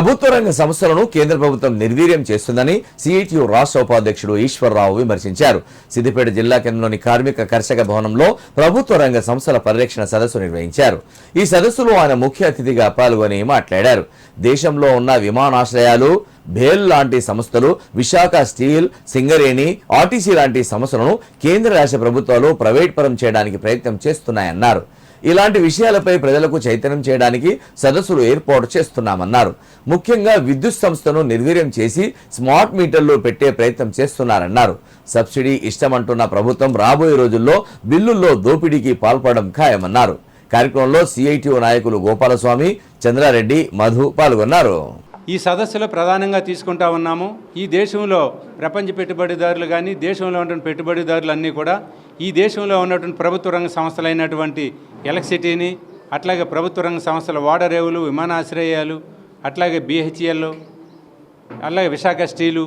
ప్రభుత్వ రంగ సంస్థలను కేంద్ర ప్రభుత్వం నిర్వీర్యం చేస్తుందని సిఐటియు రాష్ట్ర ఉపాధ్యక్షుడు ఈశ్వర్రావు విమర్శించారు. సిద్దిపేట జిల్లా కేంద్రంలోని కార్మిక కర్షక భవనంలో ప్రభుత్వ రంగ సంస్థల పరిరక్షణ సదస్సు నిర్వహించారు. ఈ సదస్సులో ఆయన ముఖ్య అతిథిగా పాల్గొని మాట్లాడారు. దేశంలో ఉన్న విమానాశ్రయాలు, భేల్ లాంటి సంస్థలు, విశాఖ స్టీల్, సింగరేణి, ఆర్టీసీ లాంటి సంస్థలను కేంద్ర రాష్ట్ర ప్రభుత్వాలు ప్రైవేట్ పరం చేయడానికి ప్రయత్నం చేస్తున్నాయన్నారు. ఇలాంటి విషయాలపై ప్రజలకు చైతన్యం చేయడానికి సదస్సులు ఏర్పాటు చేస్తున్నామన్నారు. ముఖ్యంగా విద్యుత్ సంస్థను నిర్వీర్యం చేసి స్మార్ట్ మీటర్లు పెట్టే ప్రయత్నం చేస్తున్నారన్నారు. సబ్సిడీ ఇష్టమంటున్న ప్రభుత్వం రాబోయే రోజుల్లో బిల్లుల్లో దోపిడీకి పాల్పడడం ఖాయమన్నారు. కార్యక్రమంలో సిఐటియు నాయకులు గోపాలస్వామి, చంద్రారెడ్డి, మధు పాల్గొన్నారు. ఈ సదస్సులో ప్రధానంగా తీసుకుంటా ఉన్నాము. ఈ దేశంలో ప్రపంచ పెట్టుబడిదారులు కానీ, దేశంలో ఉన్నటువంటి పెట్టుబడిదారులు అన్నీ కూడా ఈ దేశంలో ఉన్నటువంటి ప్రభుత్వ రంగ సంస్థలైనటువంటి ఎలక్ట్రిసిటీని, అట్లాగే ప్రభుత్వ రంగ సంస్థల ఓడరేవులు, విమానాశ్రయాలు, అట్లాగే బిహెచ్ఎల్, అలాగే విశాఖ స్టీలు,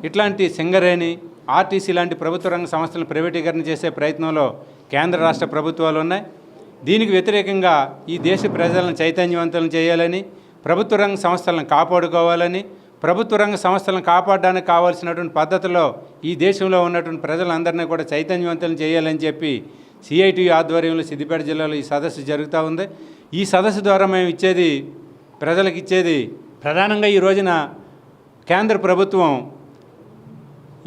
ఇట్లాంటి సింగరేణి, ఆర్టీసీ లాంటి ప్రభుత్వ రంగ సంస్థలను ప్రైవేటీకరణ చేసే ప్రయత్నంలో కేంద్ర రాష్ట్ర ప్రభుత్వాలు ఉన్నాయి. దీనికి వ్యతిరేకంగా ఈ దేశ ప్రజలను చైతన్యవంతులను చేయాలని, ప్రభుత్వ రంగ సంస్థలను కాపాడుకోవాలని, ప్రభుత్వ రంగ సంస్థలను కాపాడడానికి కావాల్సినటువంటి పద్ధతిలో ఈ దేశంలో ఉన్నటువంటి ప్రజలందరినీ కూడా చైతన్యవంతులను చేయాలని చెప్పి సిఐటియు ఆధ్వర్యంలో సిద్దిపేట జిల్లాలో ఈ సదస్సు జరుగుతూ ఉంది. ఈ సదస్సు ద్వారా మేము ప్రజలకు ఇచ్చేది ప్రధానంగా ఈ రోజున కేంద్ర ప్రభుత్వం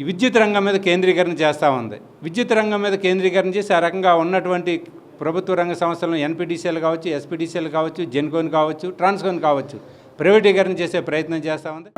విద్యుత్ రంగం మీద కేంద్రీకరణ చేస్తూ ఉంది. విద్యుత్ రంగం మీద కేంద్రీకరణ చేసి ఆ రకంగా ఉన్నటువంటి ప్రభుత్వ రంగ సంస్థలను ఎన్పిటిసిఎల్ కావచ్చు, ఎస్పిటిసిఎల్ కావచ్చు, జెన్కోన్ కావచ్చు, ట్రాన్స్కోన్ కావచ్చు ప్రైవేటీకరణ చేసే ప్రయత్నం చేస్తూ ఉంది.